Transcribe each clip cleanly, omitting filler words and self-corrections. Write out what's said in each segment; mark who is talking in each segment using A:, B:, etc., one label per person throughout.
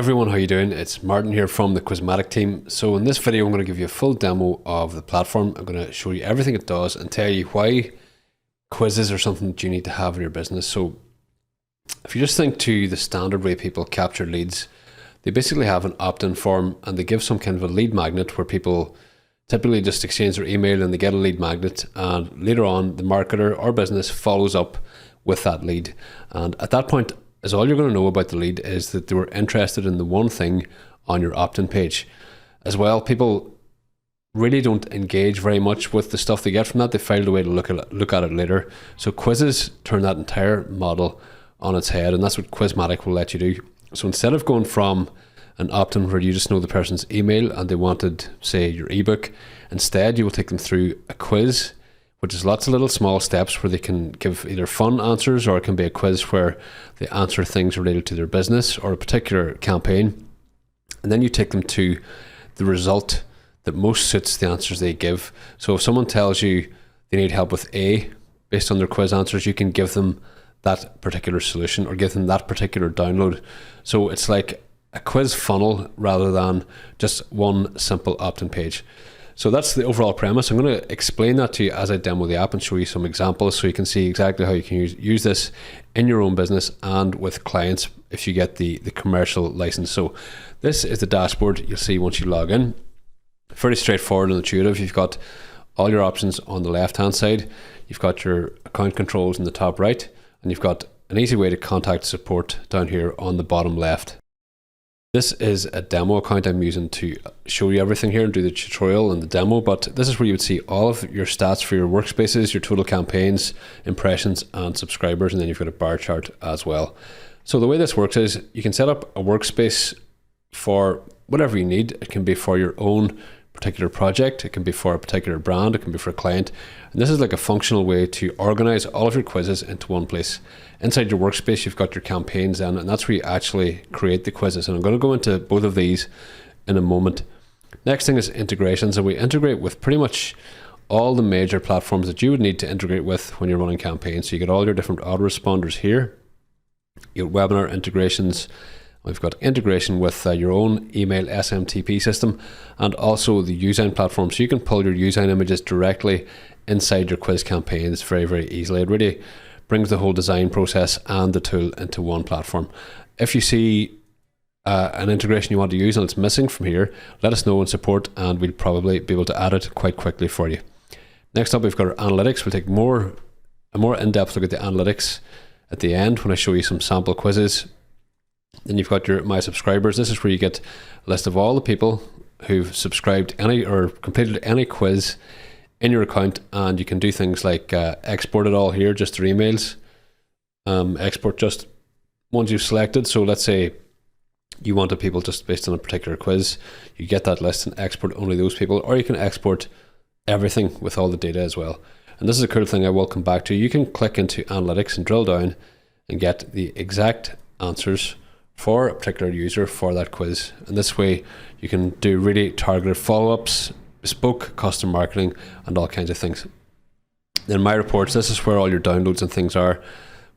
A: everyone, how you doing? It's Martin here from the QuizMatic team. So in this video I'm going to give you a full demo of the platform. I'm going to show you everything it does and tell you why quizzes are something that you need to have in your business. So if you just think to the standard way people capture leads, they basically have an opt-in form and they give some kind of a lead magnet where people typically just exchange their email and they get a lead magnet, and later on the marketer or business follows up with that lead. And at that point, is all you're going to know about the lead is that they were interested in the one thing on your opt-in page. As well, people really don't engage very much with the stuff they get from that. They find a way to look at it later. So quizzes turn that entire model on its head, and that's what QuizMatic will let you do. So instead of going from an opt-in where you just know the person's email and they wanted, say, your ebook, instead you will take them through a quiz, which is lots of little small steps where they can give either fun answers, or it can be a quiz where they answer things related to their business or a particular campaign. And then you take them to the result that most suits the answers they give. So if someone tells you they need help with A based on their quiz answers, you can give them that particular solution or give them that particular download. So it's like a quiz funnel rather than just one simple opt-in page. So that's the overall premise. I'm going to explain that to you as I demo the app and show you some examples so you can see exactly how you can use this in your own business and with clients if you get the commercial license. So this is the dashboard you'll see once you log in. Fairly straightforward and intuitive. You've got all your options on the left hand side. You've got your account controls in the top right, and you've got an easy way to contact support down here on the bottom left. This is a demo account I'm using to show you everything here and do the tutorial and the demo, but this is where you would see all of your stats for your workspaces, your total campaigns, impressions and subscribers, and then you've got a bar chart as well. So the way this works is you can set up a workspace for whatever you need. It can be for your own particular project, it can be for a particular brand, it can be for a client, and this is like a functional way to organize all of your quizzes into one place. Inside your workspace you've got your campaigns in, and that's where you actually create the quizzes, and I'm going to go into both of these in a moment. Next thing is integrations, and we integrate with pretty much all the major platforms that you would need to integrate with when you're running campaigns. So you get all your different autoresponders here, your webinar integrations. We've got integration with your own email SMTP system, and also the Usign platform. So you can pull your Usign images directly inside your quiz campaigns very, very easily. It really brings the whole design process and the tool into one platform. If you see an integration you want to use and it's missing from here, let us know in support and we'll probably be able to add it quite quickly for you. Next up, we've got our analytics. We'll take a more in-depth look at the analytics at the end when I show you some sample quizzes. Then you've got your My Subscribers. This is where you get a list of all the people who've subscribed any or completed any quiz in your account, and you can do things like export it all here, just their emails, export just ones you've selected. So let's say you wanted people just based on a particular quiz, you get that list and export only those people, or you can export everything with all the data as well. And this is a cool thing I will come back to. You can click into analytics and drill down and get the exact answers for a particular user for that quiz, and this way you can do really targeted follow-ups, bespoke custom marketing and all kinds of things. Then My Reports, this is where all your downloads and things are.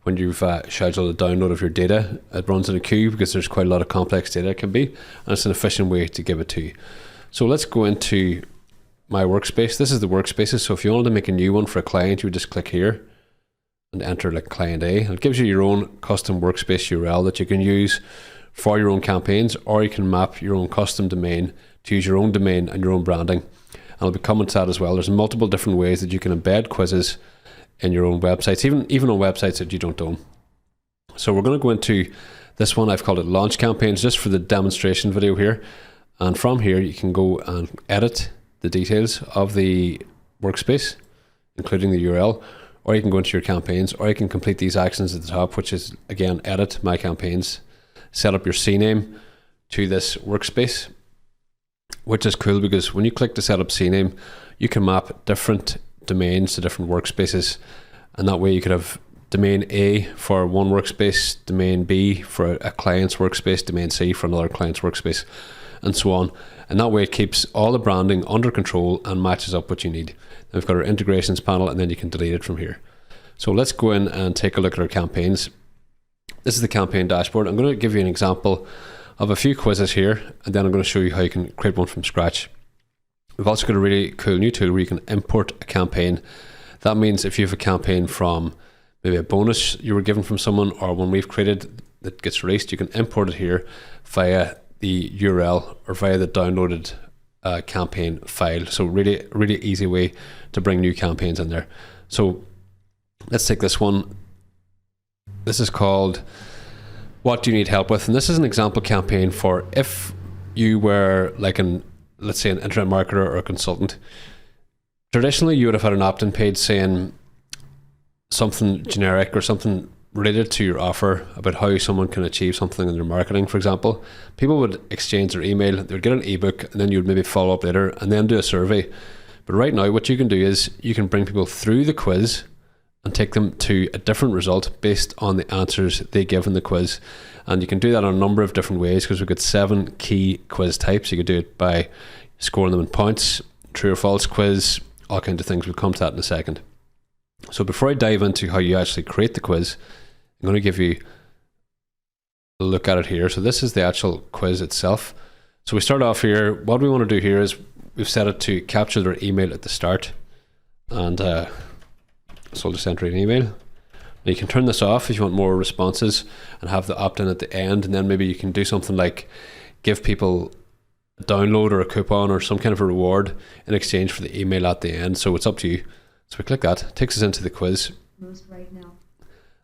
A: When you've scheduled a download of your data, it runs in a queue because there's quite a lot of complex data it can be, and it's an efficient way to give it to you. So let's go into My Workspace. This is the workspaces. So if you wanted to make a new one for a client, you would just click here and enter like client A. It gives you your own custom workspace URL that you can use for your own campaigns, or you can map your own custom domain to use your own domain and your own branding. And I'll be coming to that as well. There's multiple different ways that you can embed quizzes in your own websites, even on websites that you don't own. So we're going to go into this one. I've called it Launch Campaigns just for the demonstration video here. And from here you can go and edit the details of the workspace, including the URL, or you can go into your campaigns, or you can complete these actions at the top, which is again, edit my campaigns, set up your CNAME to this workspace, which is cool because when you click to set up CNAME, you can map different domains to different workspaces, and that way you could have domain A for one workspace, domain B for a client's workspace, domain C for another client's workspace, and so on. And that way it keeps all the branding under control and matches up what you need. Then we've got our integrations panel, and then you can delete it from here. So let's go in and take a look at our campaigns. This is the campaign dashboard. I'm going to give you an example I have a few quizzes here, and then I'm going to show you how you can create one from scratch. We've also got a really cool new tool where you can import a campaign. That means if you have a campaign from maybe a bonus you were given from someone, or one we've created that gets released, you can import it here via the URL or via the downloaded campaign file. So really easy way to bring new campaigns in there. So let's take this one. This is called What Do You Need Help With? And this is an example campaign for if you were like let's say an internet marketer or a consultant. Traditionally, you would have had an opt-in page saying something generic or something related to your offer about how someone can achieve something in their marketing, for example. People would exchange their email, they would get an ebook, and then you would maybe follow up later and then do a survey. But right now, what you can do is you can bring people through the quiz and take them to a different result based on the answers they give in the quiz. And you can do that in a number of different ways, because we've got 7 key quiz types. You could do it by scoring them in points, true or false quiz, all kinds of things. We'll come to that in a second. So before I dive into how you actually create the quiz, I'm going to give you a look at it here. So this is the actual quiz itself. So we start off here. What we want to do here is we've set it to capture their email at the start. And so I'll just enter an email. Now you can turn this off if you want more responses and have the opt-in at the end, and then maybe you can do something like give people a download or a coupon or some kind of a reward in exchange for the email at the end. So it's up to you. So we click that, it takes us into the quiz.
B: Right now.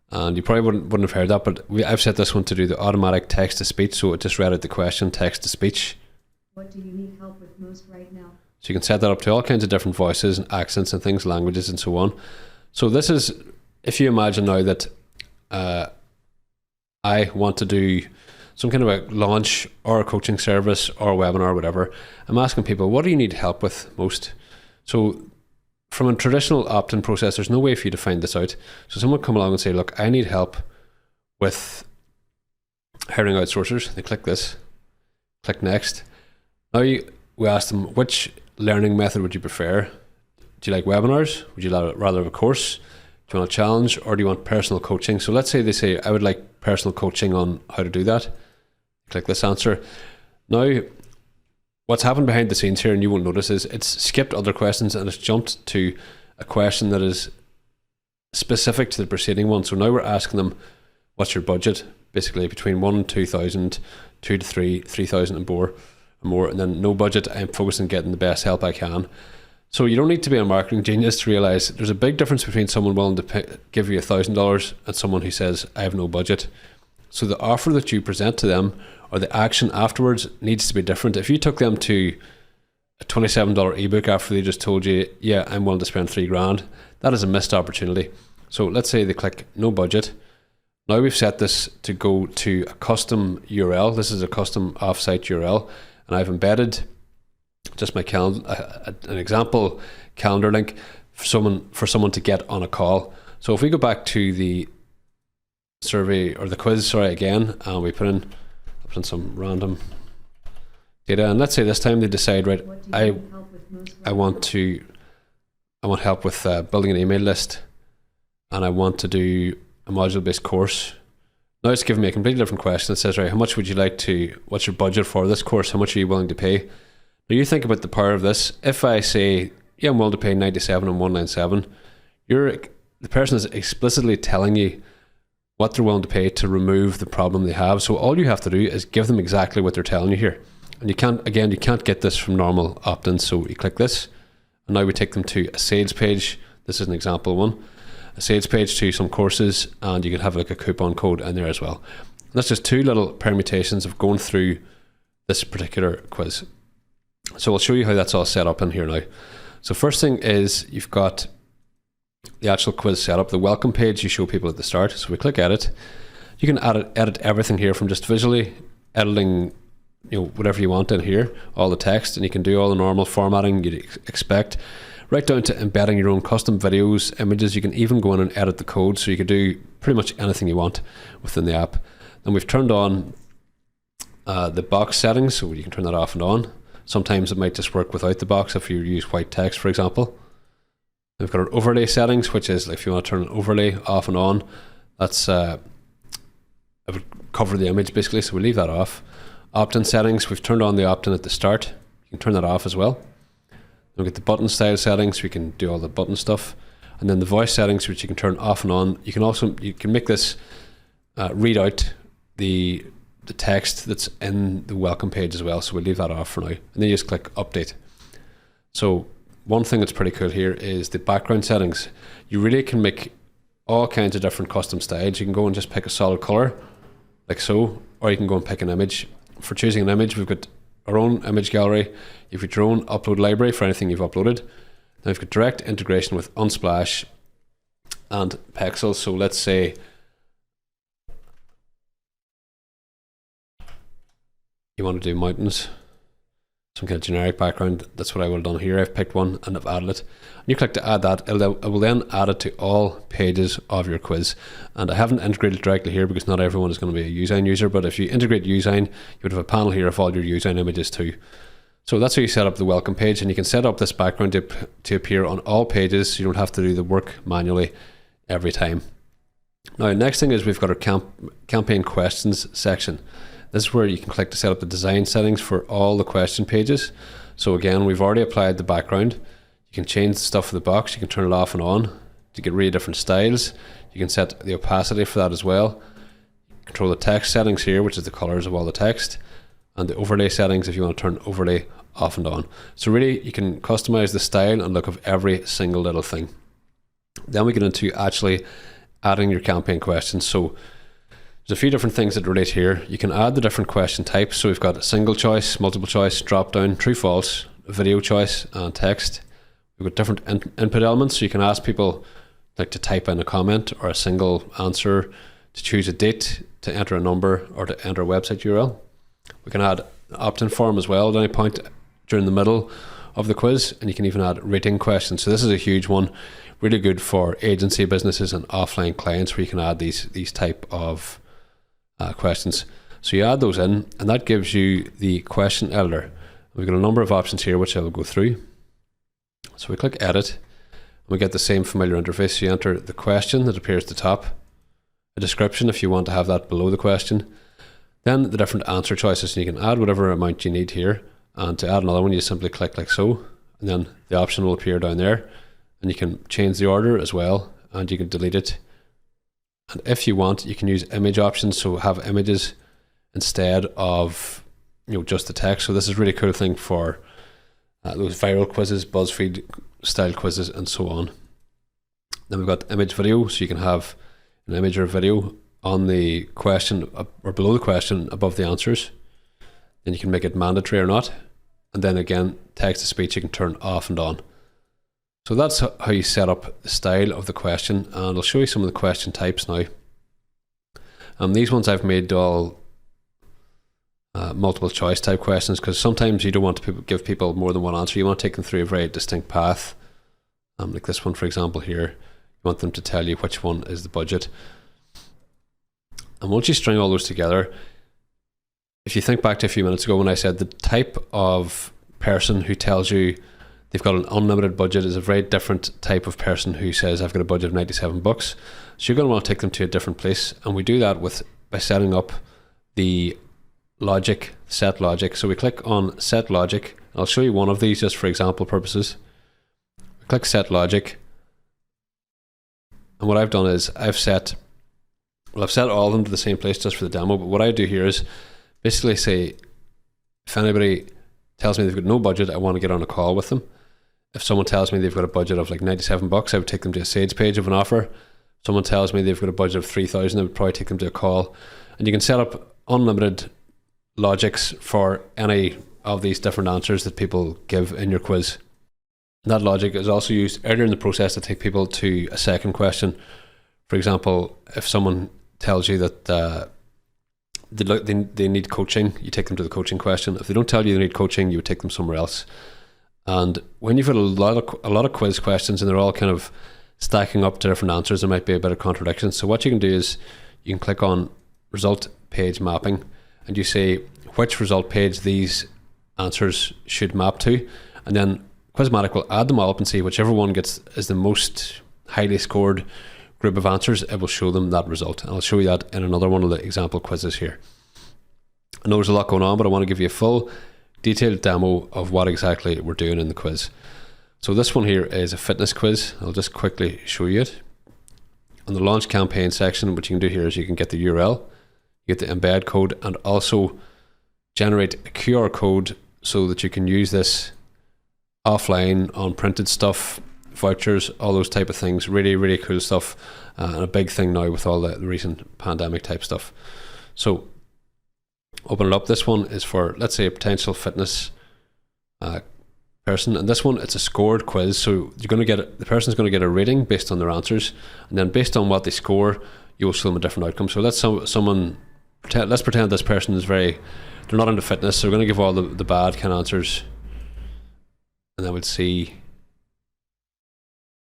A: And you probably wouldn't have heard that, but I've set this one to do the automatic text to speech, so it just read out the question, text to speech.
B: What do you need help with most right now?
A: So you can set that up to all kinds of different voices and accents and things, languages and so on. So this is, if you imagine now that I want to do some kind of a launch or a coaching service or a webinar or whatever, I'm asking people, what do you need help with most? So from a traditional opt-in process, there's no way for you to find this out. So someone come along and say, look, I need help with hiring outsourcers. They click this, click next. Now we ask them, which learning method would you prefer? Do you like webinars? Would you rather have a course? Do you want a challenge, or do you want personal coaching? So let's say they say, I would like personal coaching on how to do that. Click this answer. Now, what's happened behind the scenes here, and you won't notice, is it's skipped other questions and it's jumped to a question that is specific to the preceding one. So now we're asking them, what's your budget? Basically between 1,000 and 2,000, 2 to 3,000 and more, and then no budget. I'm focused on getting the best help I can. So you don't need to be a marketing genius to realize there's a big difference between someone willing to give you $1,000 and someone who says, I have no budget. So the offer that you present to them or the action afterwards needs to be different. If you took them to a $27 ebook after they just told you, yeah, I'm willing to spend $3,000, that is a missed opportunity. So let's say they click no budget. Now we've set this to go to a custom URL. This is a custom offsite URL, and I've embedded just my calendar, an example calendar link for someone to get on a call. So if we go back to the survey or the quiz, again, and we put in some random data, and let's say this time they decide, right, I want help with building an email list, and I want to do a module-based course. Now it's giving me a completely different question. It says, right, how much would you like to, what's your budget for this course? How much are you willing to pay? Now you think about the power of this. If I say, yeah, I'm willing to pay 97 and 197, the person is explicitly telling you what they're willing to pay to remove the problem they have. So all you have to do is give them exactly what they're telling you here. And you can't get this from normal opt-ins. So you click this, and now we take them to a sales page. This is an example one. A sales page to some courses, and you can have like a coupon code in there as well. And that's just 2 little permutations of going through this particular quiz. So I'll show you how that's all set up in here now. So first thing is you've got the actual quiz setup, the welcome page you show people at the start. So we click edit. You can edit everything here, from just visually editing, whatever you want in here, all the text, and you can do all the normal formatting you'd expect, right down to embedding your own custom videos, images. You can even go in and edit the code, so you can do pretty much anything you want within the app. And we've turned on the box settings, so you can turn that off and on. Sometimes it might just work without the box if you use white text, for example. We've got our overlay settings, which is if you want to turn an overlay off and on, that's it would cover the image basically, so we leave that off. Opt-in settings, we've turned on the opt-in at the start. You can turn that off as well. We'll get the button style settings, we can do all the button stuff. And then the voice settings, which you can turn off and on. You can make this read out the text that's in the welcome page as well. So we'll leave that off for now. And then you just click update. So one thing that's pretty cool here is the background settings. You really can make all kinds of different custom styles. You can go and just pick a solid color, like so, or you can go and pick an image. For choosing an image, we've got our own image gallery. You've got your own upload library for anything you've uploaded. Now we've got direct integration with Unsplash and Pexels. So let's say you want to do mountains, some kind of generic background. That's what I would have done here. I've picked one and I've added it. And you click to add that, it will then add it to all pages of your quiz. And I haven't integrated directly here because not everyone is going to be a Usign user, but if you integrate Usign, you would have a panel here of all your Usign images too. So that's how you set up the welcome page, and you can set up this background to appear on all pages, so you don't have to do the work manually every time. Now, next thing is we've got our campaign questions section. This is where you can click to set up the design settings for all the question pages. So again, we've already applied the background. You can change the stuff for the box. You can turn it off and on to get really different styles. You can set the opacity for that as well. Control the text settings here, which is the colors of all the text, and the overlay settings if you want to turn overlay off and on. So really, you can customize the style and look of every single little thing. Then we get into actually adding your campaign questions. So there's a few different things that relate here. You can add the different question types. So we've got a single choice, multiple choice, drop down, true, false, video choice, and text. We've got different input elements. So you can ask people like to type in a comment or a single answer, to choose a date, to enter a number, or to enter a website URL. We can add an opt-in form as well at any point during the middle of the quiz, and you can even add rating questions. So this is a huge one, really good for agency businesses and offline clients, where you can add these type of questions. So you add those in, and that gives you the question editor. We've got a number of options here which I will go through. So we click edit, and we get the same familiar interface. So you enter the question that appears at the top, a description if you want to have that below the question, then the different answer choices, and you can add whatever amount you need here. And to add another one, you simply click like so, and then the option will appear down there, and you can change the order as well, and you can delete it. And if you want, you can use image options, so have images instead of just the text. So this is a really cool thing for those viral quizzes, BuzzFeed style quizzes, and so on. Then we've got image video, so you can have an image or a video on the question or below the question above the answers. Then you can make it mandatory or not. And then again, text to speech you can turn off and on. So that's how you set up the style of the question, and I'll show you some of the question types now. These ones I've made all multiple choice type questions, because sometimes you don't want to give people more than one answer. You want to take them through a very distinct path. Like this one, for example, here. You want them to tell you which one is the budget. And once you string all those together, if you think back to a few minutes ago when I said the type of person who tells you they've got an unlimited budget is a very different type of person who says I've got a budget of $97. So you're going to want to take them to a different place, and we do that by setting up the logic, set logic. So we click on set logic. I'll show you one of these just for example purposes. We click set logic, and what I've done is I've set all of them to the same place just for the demo, but what I do here is basically say if anybody tells me they've got no budget, I want to get on a call with them. If someone tells me they've got a budget of like $97, I would take them to a sales page of an offer. If someone tells me they've got a budget of $3,000, I would probably take them to a call. And you can set up unlimited logics for any of these different answers that people give in your quiz. And that logic is also used earlier in the process to take people to a second question. For example, if someone tells you that they need coaching, you take them to the coaching question. If they don't tell you they need coaching, you would take them somewhere else. And when you've got a lot of quiz questions and they're all kind of stacking up to different answers, there might be a bit of contradiction. So what you can do is you can click on result page mapping, and you say which result page these answers should map to, and then QuizMatic will add them all up and see whichever one is the most highly scored group of answers, it will show them that result. And I'll show you that in another one of the example quizzes here. I know there's a lot going on, but I want to give you a full detailed demo of what exactly we're doing in the quiz. So this one here is a fitness quiz. I'll just quickly show you it. On the launch campaign section, what you can do here is you can get the URL, you get the embed code, and also generate a QR code so that you can use this offline on printed stuff, vouchers, all those type of things. Really, really cool stuff, and a big thing now with all the recent pandemic type stuff. So open it up. This one is for, let's say, a potential fitness person, and this one, it's a scored quiz. So you're going to get the person's going to get a rating based on their answers, and then based on what they score, you'll show them a different outcome. So let's pretend this person is they're not into fitness, so we're going to give all the bad kind of answers, and then we'll see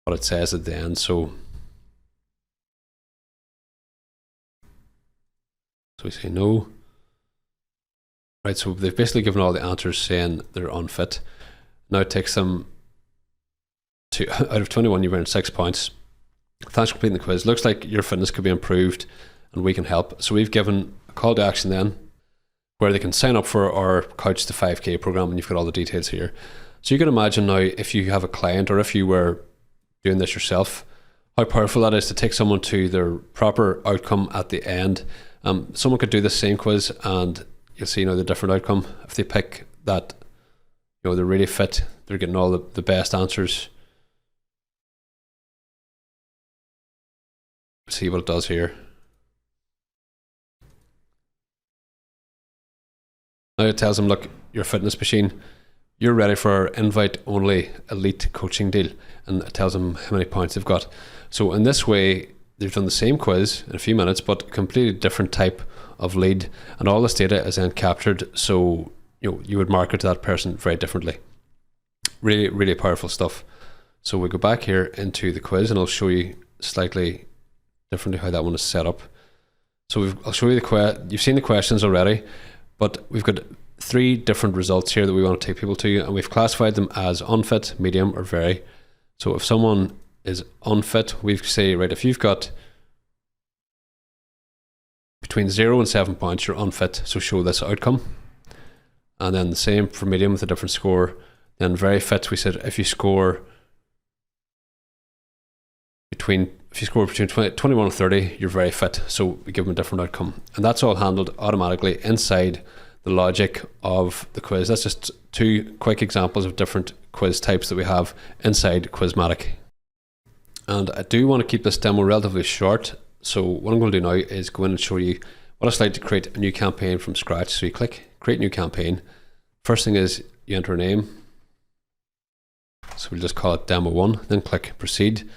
A: what it says at the end. So we say no. Right, so they've basically given all the answers saying they're unfit. Now it takes them to, out of 21, you've earned 6 points. Thanks for completing the quiz. Looks like your fitness could be improved and we can help. So we've given a call to action then, where they can sign up for our Couch to 5K program, and you've got all the details here. So you can imagine now, if you have a client or if you were doing this yourself, how powerful that is to take someone to their proper outcome at the end. Someone could do the same quiz and you'll see the different outcome. If they pick that, they're really fit, they're getting all the best answers. See what it does here. Now it tells them, look, your fitness machine, you're ready for our invite only elite coaching deal, and it tells them how many points they've got. So in this way, they've done the same quiz in a few minutes, but a completely different type of lead, and all this data is then captured, so you would market to that person very differently. Really, really powerful stuff. So we go back here into the quiz, and I'll show you slightly differently how that one is set up. So I'll show you you've seen the questions already, but we've got 3 different results here that we want to take people to, and we've classified them as unfit, medium, or very. So if someone is unfit, we say, right, if you've got between 0 and 7 points, you're unfit, so show this outcome. And then the same for medium with a different score. Then very fit, we said if you score between 21 and 30, you're very fit, so we give them a different outcome. And that's all handled automatically inside the logic of the quiz. That's just 2 quick examples of different quiz types that we have inside QuizMatic. And I do want to keep this demo relatively short, so what I'm going to do now is go in and show you what it's like to create a new campaign from scratch. So you click create new campaign. First thing is you enter a name, so we'll just call it demo 1, then click proceed.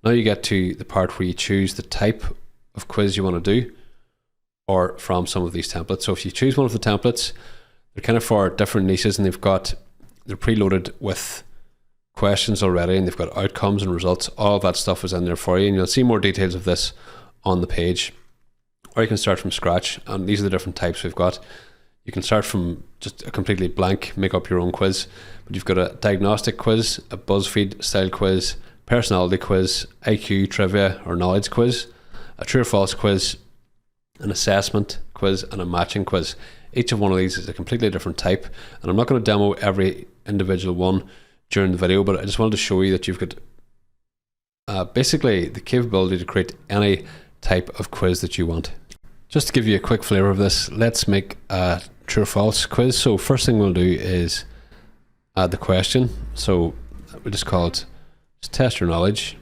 A: Now you get to the part where you choose the type of quiz you want to do, or from some of these templates. So if you choose one of the templates, they're kind of for different niches, and they're preloaded with questions already, and they've got outcomes and results. All of that stuff is in there for you, and you'll see more details of this on the page. Or you can start from scratch, and these are the different types we've got. You can start from just a completely blank, make up your own quiz, but you've got a diagnostic quiz, a BuzzFeed style quiz, personality quiz, IQ, trivia or knowledge quiz, a true or false quiz, an assessment quiz, and a matching quiz. Each of one of these is a completely different type, and I'm not going to demo every individual one during the video, but I just wanted to show you that you've got basically the capability to create any type of quiz that you want. Just to give you a quick flavor of this, let's make a true or false quiz. So first thing we'll do is add the question. So we just call it just test your knowledge.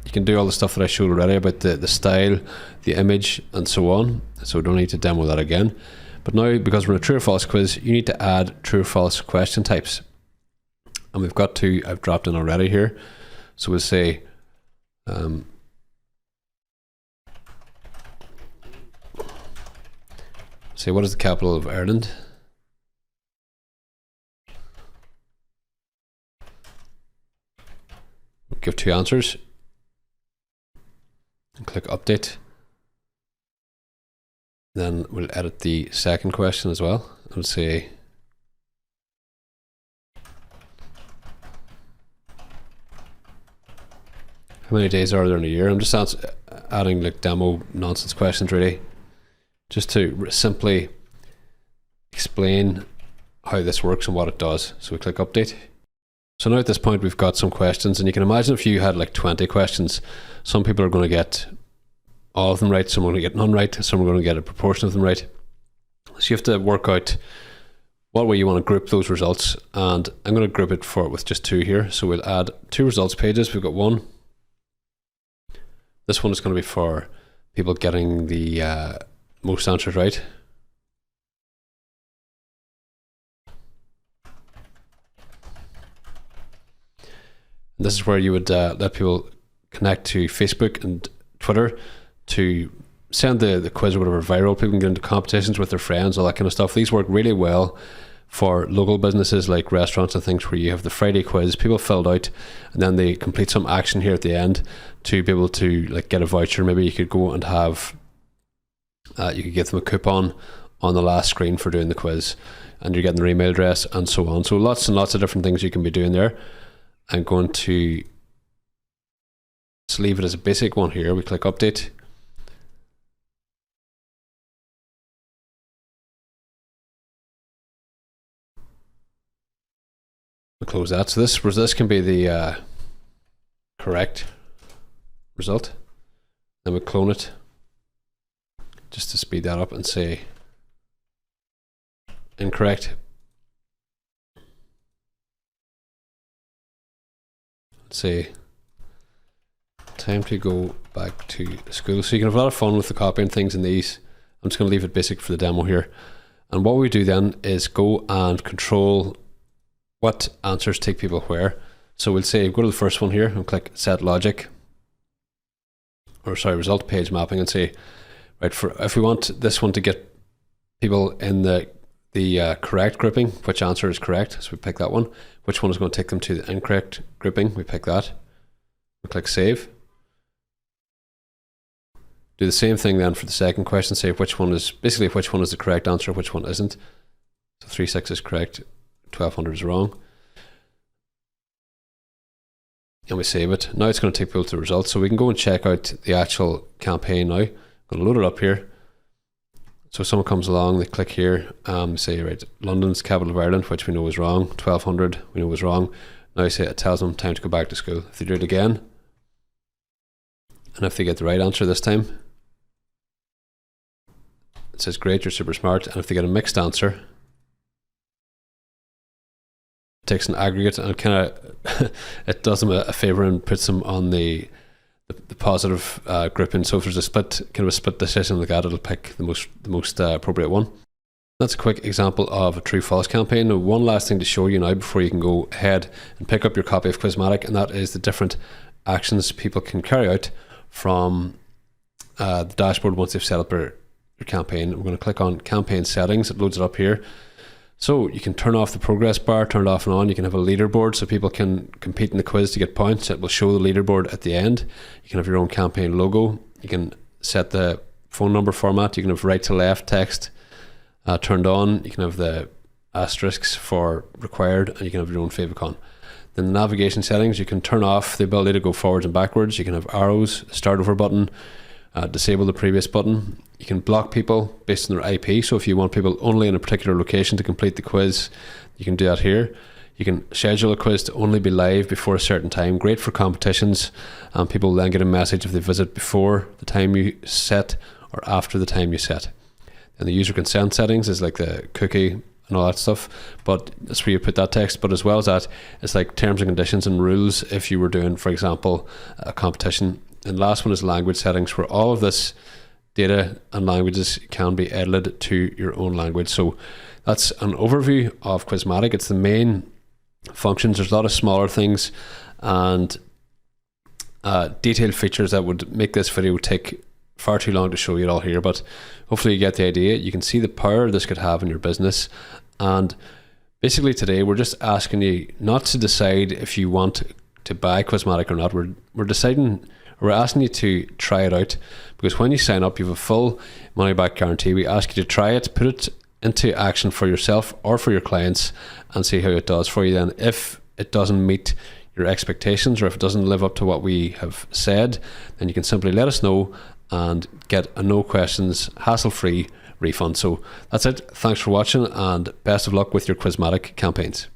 A: You can do all the stuff that I showed already about the style, the image, and so on. So we don't need to demo that again. But now, because we're in a true or false quiz, you need to add true or false question types. And we've got 2 I've dropped in already here. So we'll say, what is the capital of Ireland? We'll give 2 answers. And click update. Then we'll edit the second question as well. We'll say, how many days are there in a year? I'm just adding like demo nonsense questions really, just to simply explain how this works and what it does. So we click update. So now at this point we've got some questions, and you can imagine if you had like 20 questions, some people are going to get all of them right, some are going to get none right, some are going to get a proportion of them right. So you have to work out what way you want to group those results, and I'm going to group it with just 2 here. So we'll add 2 results pages. We've got one. This one is going to be for people getting the most answers right. And this is where you would let people connect to Facebook and Twitter to send the quiz or whatever viral. People can get into competitions with their friends, all that kind of stuff. These work really well for local businesses like restaurants and things, where you have the Friday quiz, people filled out, and then they complete some action here at the end to be able to like get a voucher. Maybe you could go and have, you could give them a coupon on the last screen for doing the quiz, and you're getting their email address and so on. So lots and lots of different things you can be doing there. I'm going to just leave it as a basic one here. We click update. We'll close that. So this can be the correct result. Then we clone it just to speed that up and say incorrect. Let's say time to go back to school. So you can have a lot of fun with the copying things in these. I'm just going to leave it basic for the demo here. And what we do then is go and control what answers take people where. So we'll say, go to the first one here and click set logic, or sorry, result page mapping, and say, right, for if we want this one to get people in the correct grouping, which answer is correct, so we pick that one. Which one is going to take them to the incorrect grouping, we pick that. We click save. Do the same thing then for the second question, say which one is the correct answer, which one isn't. So 36 is correct, 1200 is wrong. And we save it. Now it's going to take people to the results, so we can go and check out the actual campaign now. I'm going to load it up here. So if someone comes along, they click here, say, right, London's capital of Ireland, which we know is wrong, 1200 we know is wrong. Now say it tells them time to go back to school. If they do it again, and if they get the right answer this time, it says great, you're super smart. And if they get a mixed answer, it takes an aggregate and kind of it does them a favor and puts them on the positive grouping. So if there's a split decision like that, it'll pick the most appropriate one. That's a quick example of a true-false campaign. Now, one last thing to show you now before you can go ahead and pick up your copy of QuizMatic, and that is the different actions people can carry out from the dashboard once they've set up their campaign. We're going to click on campaign settings. It loads it up here. So you can turn off the progress bar, turn it off and on. You can have a leaderboard so people can compete in the quiz to get points. It will show the leaderboard at the end. You can have your own campaign logo. You can set the phone number format. You can have right to left text turned on. You can have the asterisks for required, and you can have your own favicon. Then the navigation settings, you can turn off the ability to go forwards and backwards. You can have arrows, start over button, disable the previous button. You can block people based on their IP. So if you want people only in a particular location to complete the quiz, you can do that here. You can schedule a quiz to only be live before a certain time. Great for competitions. People will then get a message if they visit before the time you set or after the time you set. And the user consent settings is like the cookie and all that stuff, but that's where you put that text. But as well as that, it's like terms and conditions and rules if you were doing, for example, a competition. And last one is language settings, where all of this data and languages can be edited to your own language. So that's an overview of QuizMatic. It's the main functions. There's a lot of smaller things and detailed features that would make this video take far too long to show you it all here, but hopefully you get the idea. You can see the power this could have in your business. And basically today we're just asking you not to decide if you want to buy QuizMatic or not. We're asking you to try it out, because when you sign up you have a full money back guarantee. We ask you to try it, put it into action for yourself or for your clients, and see how it does for you. Then if it doesn't meet your expectations, or if it doesn't live up to what we have said, then you can simply let us know and get a no questions, hassle-free refund. So that's it. Thanks for watching and best of luck with your QuizMatic campaigns.